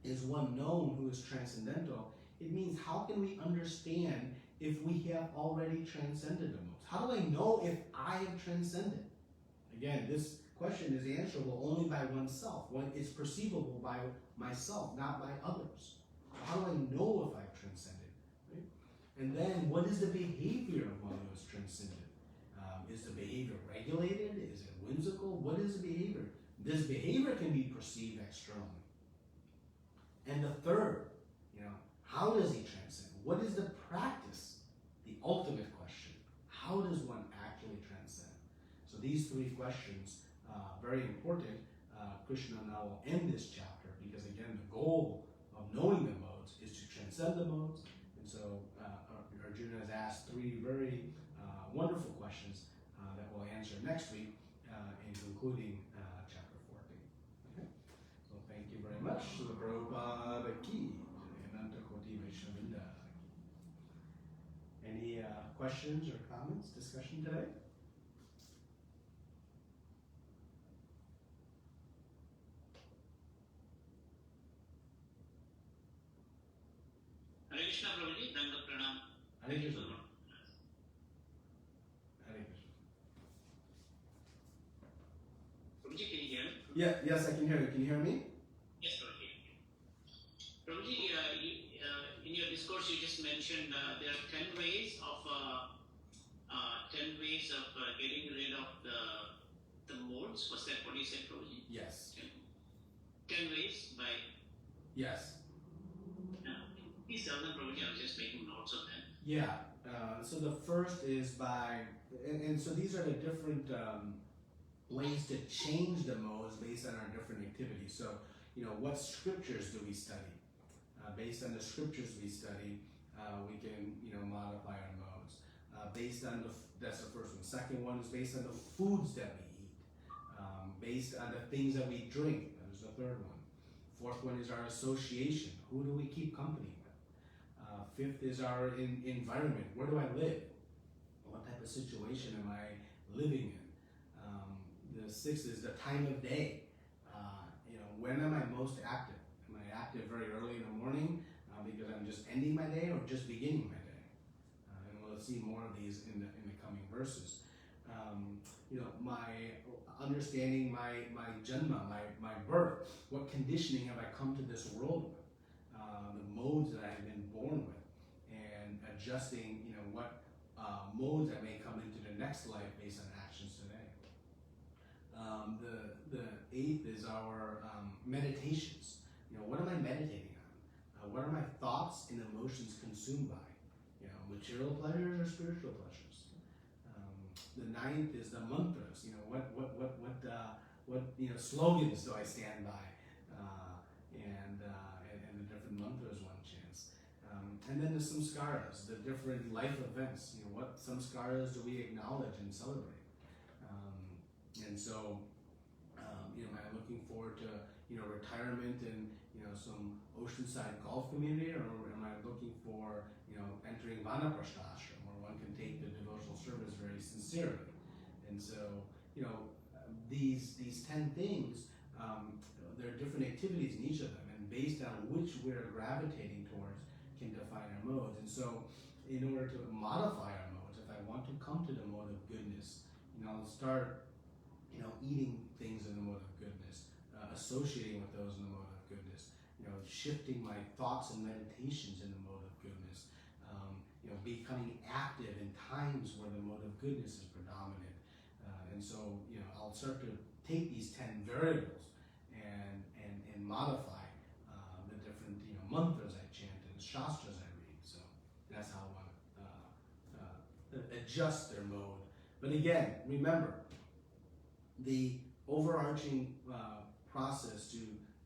is one known who is transcendental? It means, how can we understand if we have already transcended the modes? How do I know if I have transcended? Again, this question is answerable only by oneself. It's perceivable by myself, not by others. How do I know if I've transcended? Right? And then, what is the behavior of one who has transcended? Is the behavior regulated? Is it whimsical? What is the behavior? This behavior can be perceived externally. And the third, how does he transcend? What is the practice? The ultimate question. How does one actually transcend? So these three questions, very important. Krishna now will end this chapter because, again, the goal of knowing the modes is to transcend the modes. And so Arjuna has asked three very wonderful questions that we'll answer next week in concluding chapter 14. Okay? So thank you very much. Srila Prabhupada ki. Any questions or comments, discussion today? Hare Krishna Prabhuji, Danda Pranam. Hare Krishna. Hare Krishna. Prabhuji, can you hear me? Yes, I can hear you. Can you hear me? Yes, Prabhuji. Prabhuji, in your discourse you just mentioned there are 10 ways of getting rid of the modes. Was that what you said, Prabhuji? Yes. 10 ways by... Yes. Please tell them, Prabhuji, I was just making notes of them. Yeah. So the first is by, and so these are the different ways to change the modes based on our different activities. So, what scriptures do we study? Based on the scriptures we study, we can, modify our modes. Based on that's the first one. Second one is based on the foods that we eat. Based on the things that we drink. That is the third one. Fourth one is our association. Who do we keep company with? Fifth is our environment. Where do I live? What type of situation am I living in? The sixth is the time of day. When am I most active? Am I active very early in the morning because I'm just ending my day, or just beginning my day? see more of these in the coming verses. My understanding my janma, my birth, what conditioning have I come to this world with, the modes that I've been born with, and adjusting, what modes I may come into the next life based on actions today. The eighth is our meditations. What am I meditating on? What are my thoughts and emotions consumed by? Material pleasures or spiritual pleasures? The ninth is the mantras. What slogans do I stand by? And the different mantras one chants. And then the samskaras, the different life events. What samskaras do we acknowledge and celebrate? And so, am I looking forward to retirement in some oceanside golf community, or am I looking for entering vanaprastha ashram, where one can take the devotional service very sincerely? And so, these 10 things, there are different activities in each of them, and based on which we're gravitating towards can define our modes. And so, in order to modify our modes, if I want to come to the mode of goodness, I'll start eating things in the mode of goodness, associating with those in the mode of goodness, shifting my thoughts and meditations in the mode of goodness, becoming active in times where the mode of goodness is predominant. And so, I'll start to take these 10 variables and modify the different, mantras I chant and shastras I read. So that's how I want to adjust their mode. But again, remember, the overarching process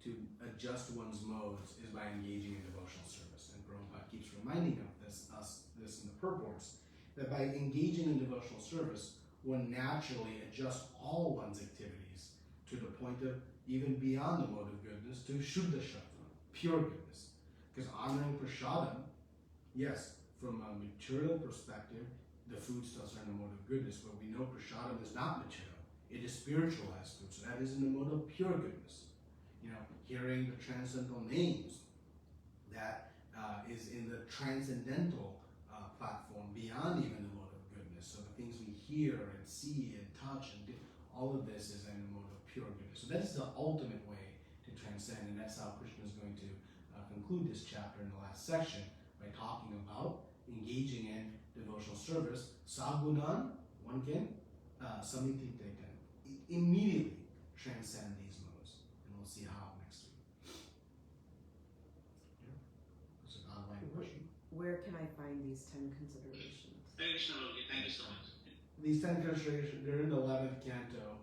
to adjust one's modes is by engaging in devotional service. And Prabhupada keeps reminding us this in the purports, that by engaging in devotional service, one naturally adjusts all one's activities to the point of even beyond the mode of goodness to Shuddha Sattva, pure goodness. Because honoring prasadam, yes, from a material perspective, the foodstuffs are in the mode of goodness, but we know prasadam is not material. It is spiritualized food, so that is in the mode of pure goodness. Hearing the transcendental names, that is in the transcendental platform beyond even the mode of goodness. So the things we hear and see and touch and do, all of this is in the mode of pure goodness. So that's the ultimate way to transcend, and that's how Krishna is going to conclude this chapter in the last section by talking about engaging in devotional service. Sagunan, one can, samiti can immediately transcend these modes, and we'll see how next week. Yeah. That's an online question. Where can I find these 10 considerations? Hare Krishna, Prabhuji. Thank you so much. These 10 considerations, they're in the 11th canto,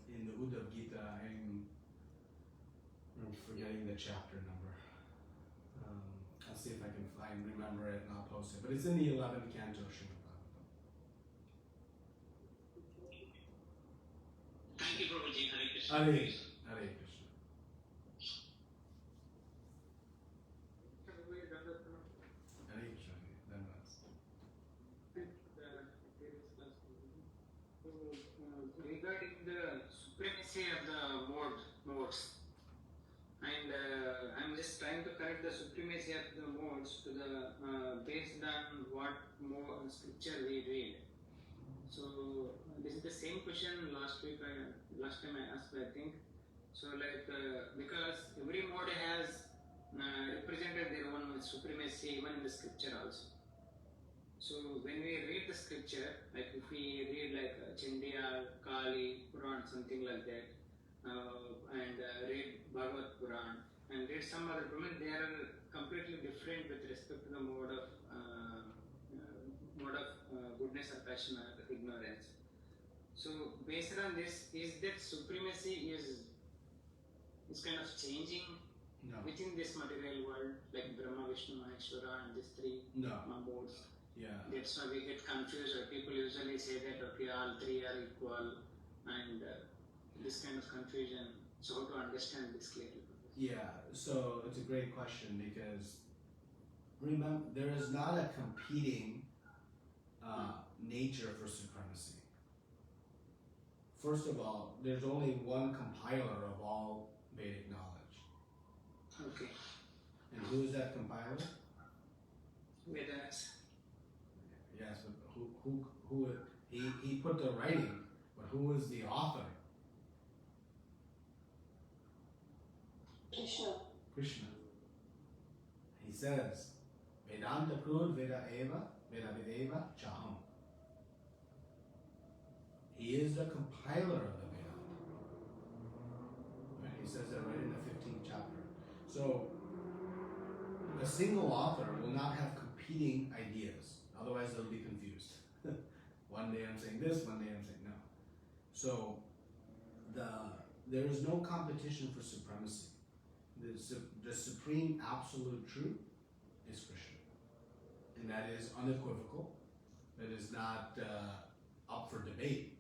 in the Bhagavad Gita. I'm forgetting the chapter number. I'll see if I can remember it, and I'll post it. But it's in the 11th canto, Srimad Bhagavatam. Thank you, Prabhuji. Hare Krishna. Hare Krishna. Hare Krishna. Hare Krishna. Dhanvads. Regarding the supremacy of the modes, and I'm just trying to correct the supremacy of the modes to the based on what more scripture we read. So this is the same question last time I asked, I think. So because every mode has represented their own supremacy even in the scripture also. So when we read the scripture, like if we read like Chandya, Kali, Puran, something like that, and read Bhagavad Puran, and read some other Puran, they are completely different with respect to the mode of goodness or passion or ignorance. So based on this, is that supremacy is kind of changing within this material world, like Brahma, Vishnu, Maheshwara, and these three modes? Yeah. That's why we get confused, or people usually say that okay, all three are equal, and this kind of confusion. So how to understand this clearly? Yeah, so it's a great question, because remember, there is not a competing nature for supremacy. First of all, there's only one compiler of all Vedic knowledge. Okay. And who is that compiler? Vedas. Yes, who he put the writing, but who is the author? Krishna. He says, Vedanta Krud Veda Eva, Veda Videva Chaham. He is the compiler of the Vedanta. Right? He says that right in the 15th chapter. So, a single author will not have competing ideas. Otherwise, they'll be confused. One day I'm saying this, one day I'm saying no. So, there is no competition for supremacy. The supreme absolute truth is Krishna. And that is unequivocal. That is not up for debate.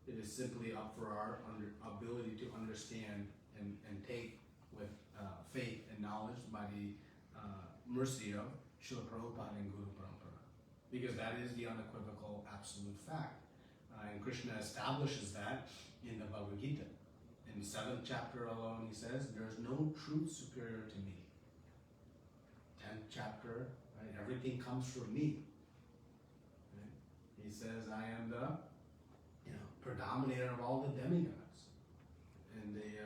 It is simply up for our ability to understand and take with faith and knowledge by the mercy of Srila Prabhupada and Guru Parampara. Because that is the unequivocal absolute fact. And Krishna establishes that in the Bhagavad Gita. In the 7th chapter alone, he says, there is no truth superior to me. 10th chapter, right, everything comes from me. Right? He says, I am the predominator of all the demigods. In the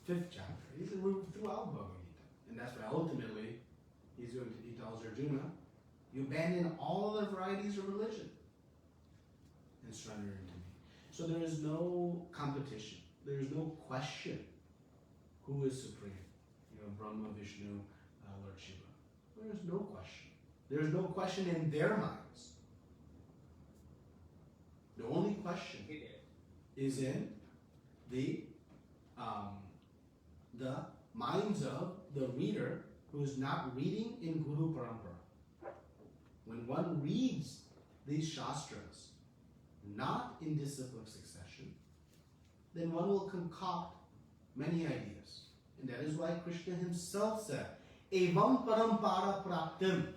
5th chapter, he's throughout Bhagavad Gita. And that's why ultimately, he tells Arjuna, you abandon all other varieties of religion and surrender into me. So there is no competition. There is no question who is supreme. Brahma, Vishnu, Lord Shiva. There is no question. There is no question in their minds. The only question is in the minds of the reader who is not reading in Guru Parampara. When one reads these Shastras, not in disciplic succession, then one will concoct many ideas. And that is why Krishna himself said, Evam parampara praptim.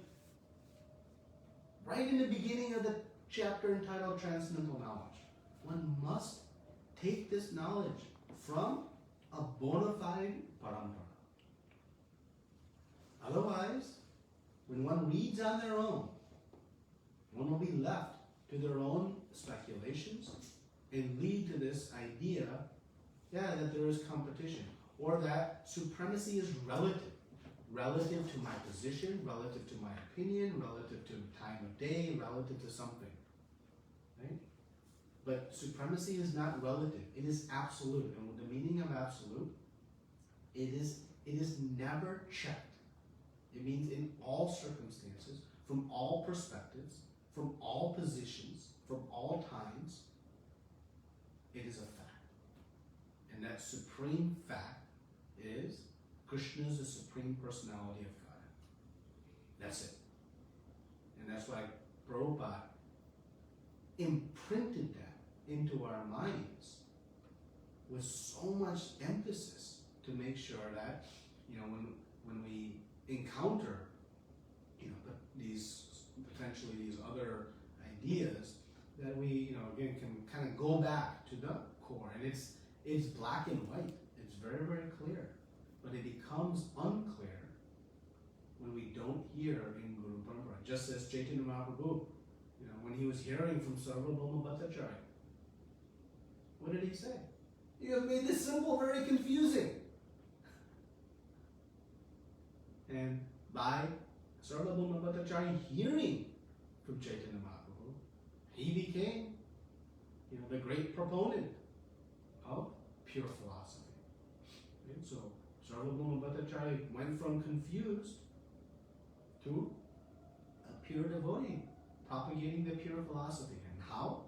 Right in the beginning of the chapter entitled Transcendental Knowledge. One must take this knowledge from a bona fide parampara. Otherwise, when one reads on their own, one will be left to their own speculations and lead to this idea, that there is competition, or that supremacy is relative to my position, relative to my opinion, relative to time of day, relative to something, right? But supremacy is not relative; it is absolute. And with the meaning of absolute, it is never checked. It means in all circumstances, from all perspectives, from all positions, from all times, it is a fact. And that supreme fact is Krishna is the supreme personality of God. That's it. And that's why Prabhupada imprinted that into our minds with so much emphasis to make sure that, when we encounter, potentially these other ideas, that we, again, can kind of go back to the core. And it's black and white. It's very, very clear. But it becomes unclear when we don't hear in Guru Parampara. Just as Chaitanya Mahaprabhu, when he was hearing from Sarvabhauma Bhattacharya, what did he say? He has made this simple very confusing. And by Sarvabhauma Bhattacharya hearing from Chaitanya Mahaprabhu, he became, the great proponent of pure philosophy. And so Sarvabhauma Bhattacharya went from confused to a pure devotee, propagating the pure philosophy. And how?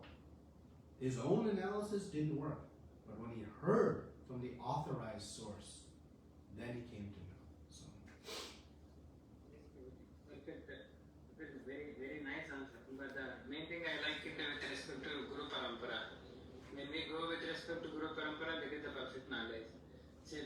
His own analysis didn't work. But when he heard from the authorized source, then he came to know. So. Very, very nice answer. But the main thing I like it with respect to Guru Parampara. When we go with respect to Guru Parampara, that is the perfect knowledge. So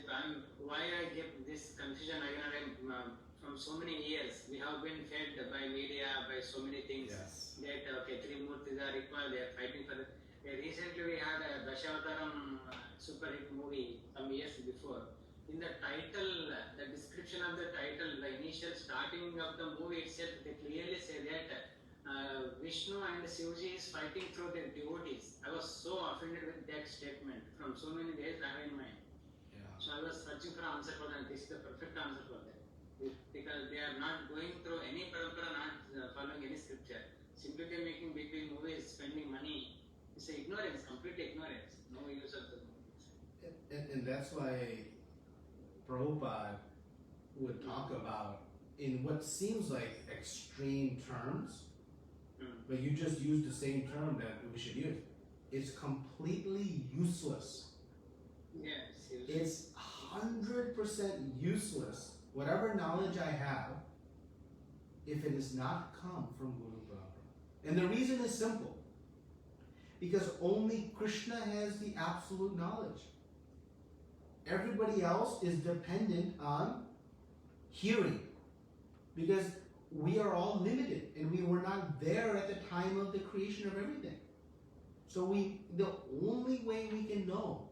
why I get this confusion again from so many years. We have been fed by media, by so many things. Yes. That three murtis are required, they are fighting for it. Recently we had a Dashavatam super hit movie some years before. In the title, the description of the title, the initial starting of the movie itself, they clearly say that Vishnu and Shivji is fighting through their devotees. I was so offended with that statement from so many days I have in mind. Yeah. So I was searching for answer for that. This is the perfect answer for that. Because they are not going through any parampara, not following any scripture. Simply they making big movies, spending money. It's ignorance, complete ignorance. No use of the movies. And that's why Prabhupada would talk about in what seems like extreme terms, but you just used the same term that we should use. It's completely useless. Yes. It's 100% useless. Whatever knowledge I have, if it has not come from Guru Prabhupada. And the reason is simple. Because only Krishna has the absolute knowledge. Everybody else is dependent on hearing. Because we are all limited and we were not there at the time of the creation of everything. So the only way we can know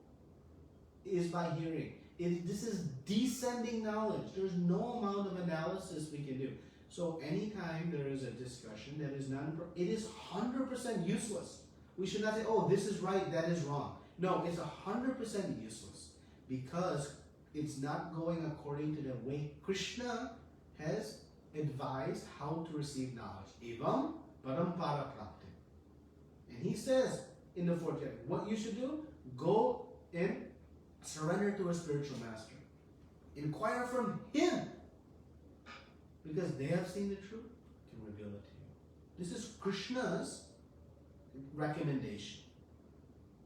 is by hearing. This is descending knowledge. There's no amount of analysis we can do. So anytime there is a discussion that is it is 100% useless. We should not say, oh, this is right, that is wrong. No, it's 100% useless because it's not going according to the way Krishna has advised how to receive knowledge. Evam parampara prapti. And he says in the fourth chapter, what you should do, go and surrender to a spiritual master. Inquire from him. Because they have seen the truth, can reveal it to you. This is Krishna's recommendation.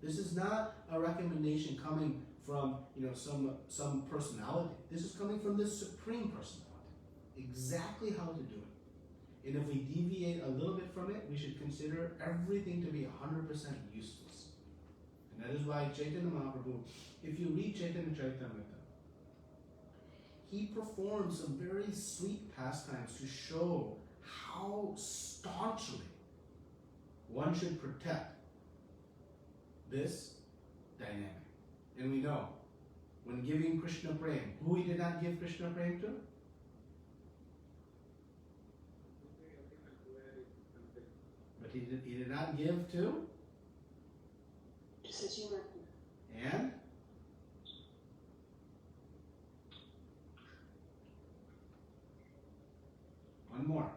This is not a recommendation coming from some personality. This is coming from the Supreme Personality. Exactly how to do it. And if we deviate a little bit from it, we should consider everything to be 100% useless. And that is why Chaitanya Mahaprabhu, if you read Chaitanya Charitamrita, he performs some very sweet pastimes to show how staunchly one should protect this dynamic. And we know, when giving Krishna Prem, who he did not give Krishna Prem to? But he did not give to? And? One more.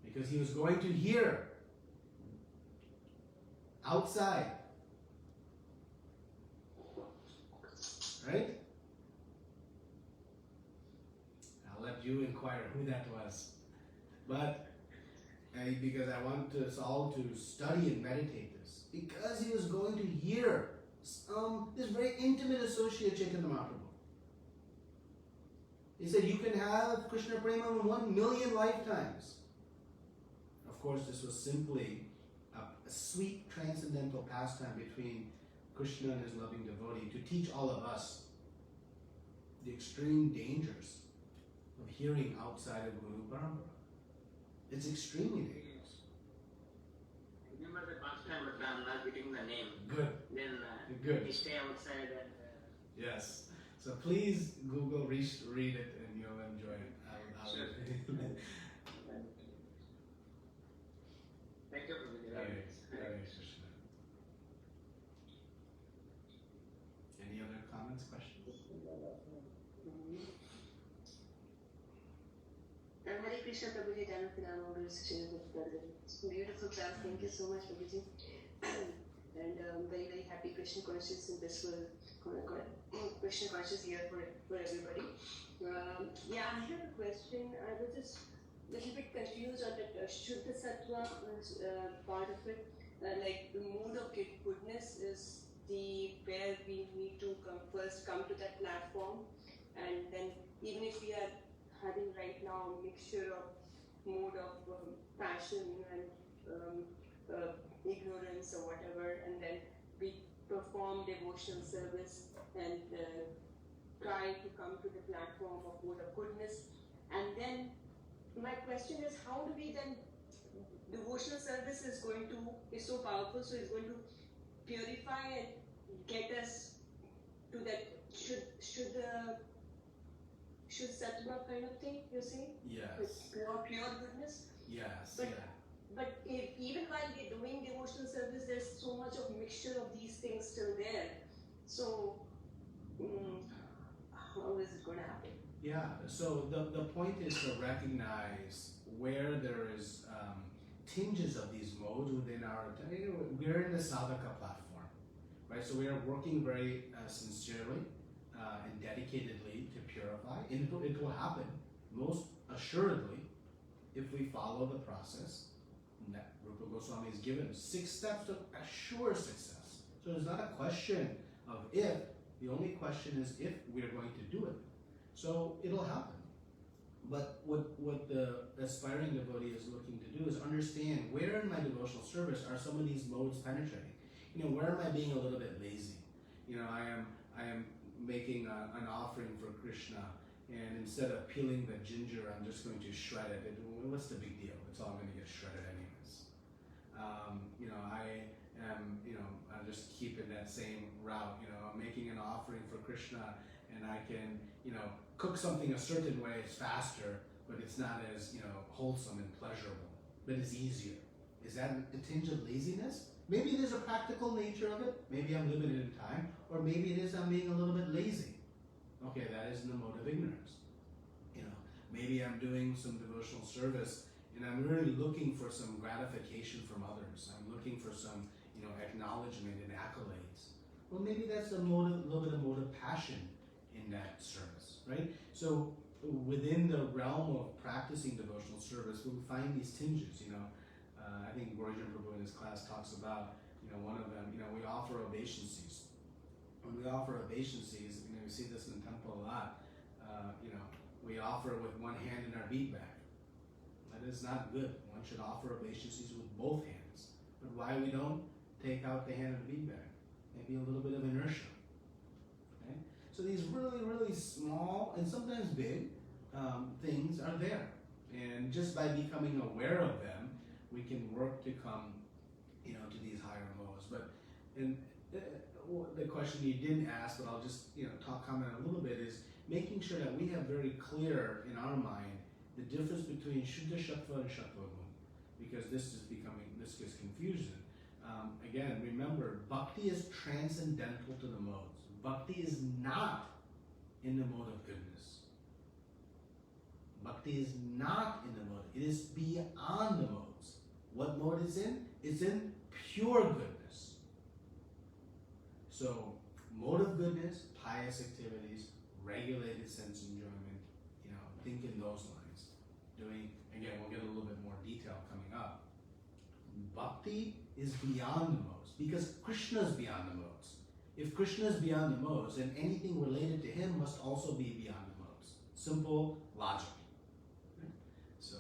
Because he was going to hear outside. Right? I'll let you inquire who that was. But because I want us all to study and meditate this. Because he was going to hear this very intimate associate Chaitanya Mahaprabhu. He said, you can have Krishna Prema in 1,000,000 lifetimes. Of course, this was simply a sweet transcendental pastime between Krishna and his loving devotee to teach all of us the extreme dangers of hearing outside of Guru Parampara. It's extremely dangerous. Remember the pastime, but I'm not getting the name. Good. Then Good. we stay outside and... Yes. So please Google, read it, and you'll enjoy it. Sure. Thank you, Prabhuji. Hare Krishna. Any other comments, questions? Hare Krishna, Prabhuji. Beautiful class. Thank you so much, Prabhuji. And very, very happy Krishna conscious in this world. Krishna conscious here for everybody. Yeah, I have a question. I was just a little bit confused on the Shuddha Sattva part of it. Like the mood of goodness is where we need to first come to that platform, and then even if we are having right now a mixture of mode of passion and ignorance or whatever, and then we perform devotional service and try to come to the platform of mode of goodness. And then my question is, how do we then, devotional service is so powerful, so it's going to purify and get us to that should sattva kind of thing, you see? Yes. With pure goodness. Yes, But- yeah. But even while we're doing devotional service, there's so much of mixture of these things still there. So, how is it going to happen? Yeah, so the point is to recognize where there is tinges of these modes within our, we're in the sadhaka platform, right? So we are working very sincerely and dedicatedly to purify, and it will happen most assuredly if we follow the process that Rupa Goswami has given us. 6 steps to assure success. So it's not a question of if, the only question is if we are going to do it. So it'll happen. But what the aspiring devotee is looking to do is understand where in my devotional service are some of these modes penetrating. Where am I being a little bit lazy? I am making an offering for Krishna, and instead of peeling the ginger, I'm just going to shred it. What's the big deal? It's all going to get shredded anyways. I'm just keeping that same route. I'm making an offering for Krishna, and I can, cook something a certain way. It's faster, but it's not as, wholesome and pleasurable. But it's easier. Is that a tinge of laziness? Maybe there's a practical nature of it. Maybe I'm limited in time, or maybe it is I'm being a little bit lazy. Okay, that is in the mode of ignorance. Maybe I'm doing some devotional service and I'm really looking for some gratification from others. I'm looking for some, acknowledgement and accolades. Well, maybe that's a little bit of mode of passion in that service, right? So within the realm of practicing devotional service, we'll find these tinges. I think Gaurajan Prabhu in his class talks about, one of them. We offer obeisances. When we offer obeisances, we see this in the temple a lot. We offer with one hand in our bead bag. That is not good. One should offer obeisances with both hands. But why we don't take out the hand of the bead bag? Maybe a little bit of inertia. Okay? So these really, really small and sometimes big things are there. And just by becoming aware of them, we can work to come, to these higher modes. But the question you didn't ask, but I'll just, comment a little bit, is making sure that we have very clear in our mind the difference between Shuddha Sattva and Sattva Guna, because this gets confusion. Again, remember, bhakti is transcendental to the modes. Bhakti is not in the mode of goodness. Bhakti is not in the mode. It is beyond the modes. What mode is in? It's in pure goodness. So, mode of goodness, pious activities, regulated sense enjoyment, think in those lines. Again, we'll get a little bit more detail coming up. Bhakti is beyond the modes, because Krishna is beyond the modes. If Krishna is beyond the modes, then anything related to him must also be beyond the modes. Simple logic. Right? So,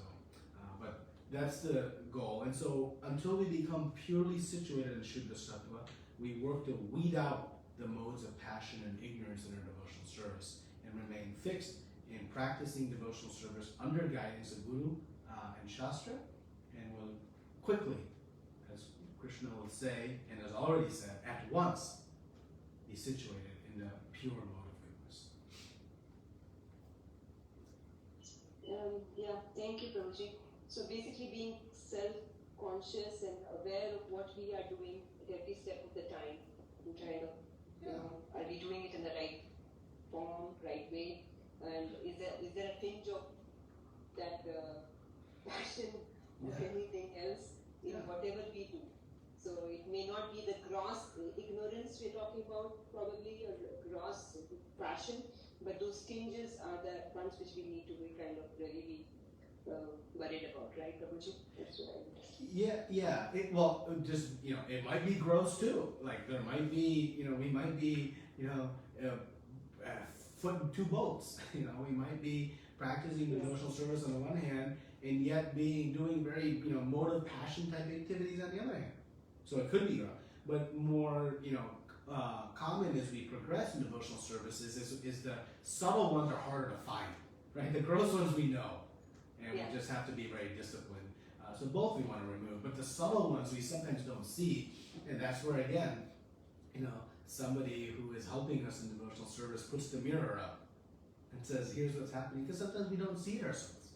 but that's the goal. And so, until we become purely situated in Shuddha Sattva, we work to weed out the modes of passion and ignorance in our devotional service and remain fixed in practicing devotional service under guidance of Guru and Shastra, and will quickly, as Krishna will say and has already said, at once be situated in the pure mode of goodness. Thank you, Prabhuji. So basically being self-conscious and aware of what we are doing at every step of the time, and trying to, are we doing it in the right form, right way, and is there a tinge of that passion of anything else in whatever we do? So it may not be the gross ignorance we're talking about, probably, or gross passion, but those tinges are the ones which we need to be kind of really be worried about, right, Prabhuji? That's what I would say. Yeah. It might be gross too. Like there might be, we might be, foot in two boats. We might be practicing devotional service on the one hand, and yet doing very, mode of passion type activities on the other hand. So it could be gross, but more, common as we progress in devotional services is the subtle ones are harder to find, right? The gross ones we know, and we just have to be very disciplined. So both we want to remove, but the subtle ones we sometimes don't see, and that's where again, somebody who is helping us in devotional service puts the mirror up and says, here's what's happening, because sometimes we don't see it ourselves.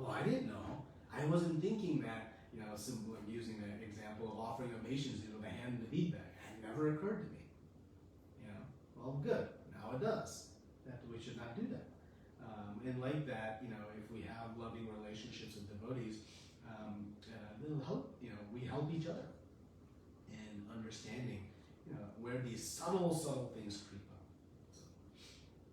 Oh, I didn't know. I wasn't thinking that, simple, I'm using the example of offering obeisance with a hand in the feedback. It never occurred to me. Well, good. Now it does. That we should not do that. And like that, if we have loving relationships with devotees, it'll help. We help each other in understanding, where these subtle things creep up. So,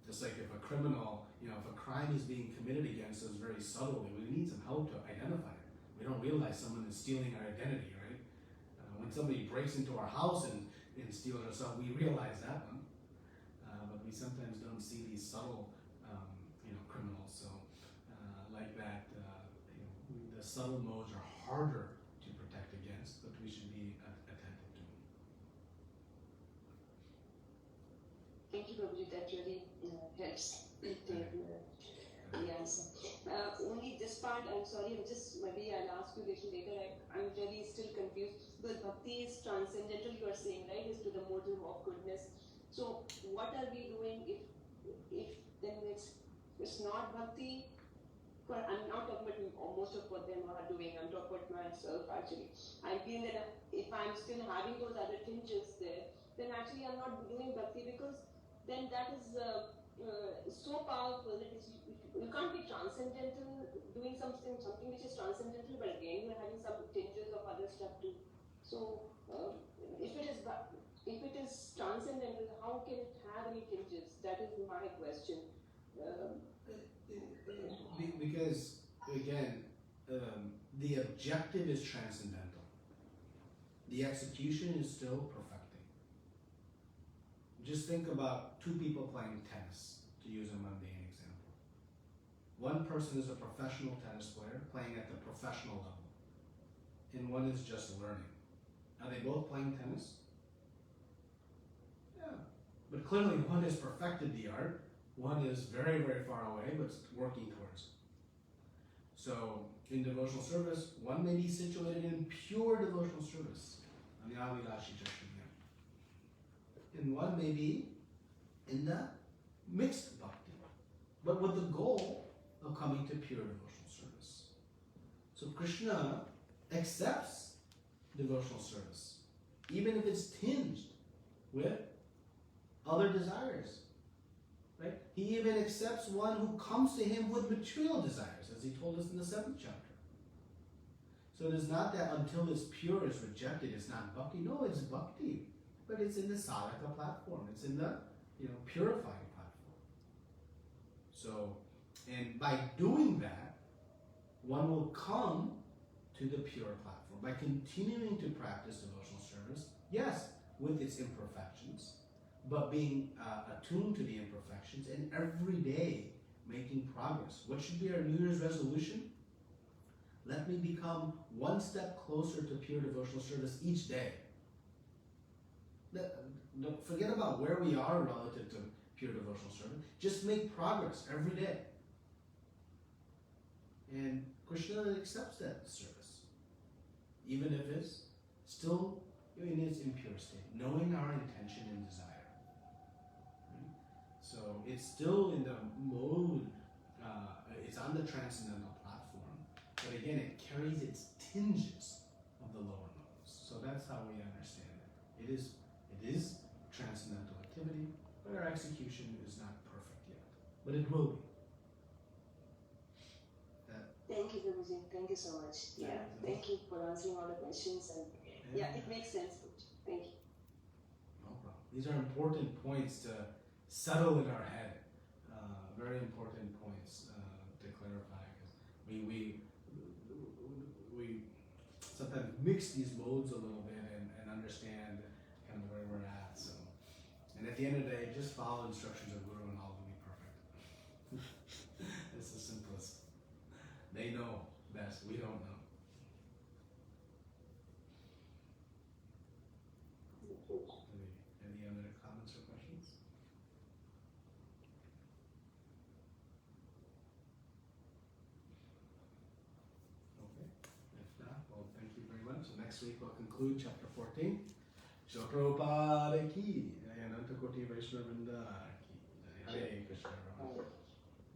just like if a criminal, if a crime is being committed against us very subtly, we need some help to identify it. We don't realize someone is stealing our identity, right? When somebody breaks into our house and steals our stuff, we realize that one. But we sometimes don't see these subtle, criminals. So, like that, the subtle modes are harder to protect against, but we should be attentive to them. Thank you, Prabhuji. That really helps. The answer. Only this part, I'm sorry, maybe I'll ask you a little later. I'm really still confused. Because bhakti is transcendental, you are saying, right? Is to the motive of goodness. So, what are we doing if then it's not bhakti? I'm not talking about most of what them are doing. I'm talking about myself actually. I feel that if I'm still having those other tinges there, then actually I'm not doing bhakti, because then that is so powerful that you can't be transcendental doing something which is transcendental, but again you're having some tinges of other stuff too. So if it is transcendental, how can it have any tinges? That is my question. Because again, the objective is transcendental. The execution is still perfecting. Just think about two people playing tennis, to use a mundane example. One person is a professional tennis player playing at the professional level, and one is just learning. Are they both playing tennis? Yeah. But clearly one has perfected the art, one is very, very far away, but working towards it. So, in devotional service, one may be situated in pure devotional service, and one may be in the mixed bhakti, but with the goal of coming to pure devotional service. So Krishna accepts devotional service, even if it's tinged with other desires. Right? He even accepts one who comes to him with material desires, as he told us in the 7th chapter. So it is not that until it's pure is rejected, it's not bhakti. No, it's bhakti. But it's in the sadhaka platform. It's in the purifying platform. So, and by doing that, one will come to the pure platform. By continuing to practice devotional service, yes, with its imperfections, but being attuned to the imperfections and every day making progress. What should be our New Year's resolution? Let me become one step closer to pure devotional service each day. Forget about where we are relative to pure devotional service. Just make progress every day. And Krishna accepts that service, even if it's still in its impure state, knowing our intention and desire. Right? So it's still in the mode, it's on the transcendental platform, but again, it carries its tinges of the lower modes. So that's how we understand it. It is transcendental activity, but our execution is not perfect yet. But it will be. Thank you, Prabhuji. Thank you so much. Yeah, thank you for answering all the questions. And yeah, it makes sense. Thank you. No problem. These are important points to settle in our head. Very important points to clarify, because we sometimes mix these modes a little bit and understand kind of where we're at. So, and at the end of the day, just follow instructions of Guru and all will be perfect. It's the simplest. They know best. We don't know. Any other comments or questions? Okay. If not, well, thank you very much. So next week we'll conclude chapter 14. Shri Prabhupada ki, Jai Ananta Koti Vaishnava Vrinda ki, Jai Hare Krishna.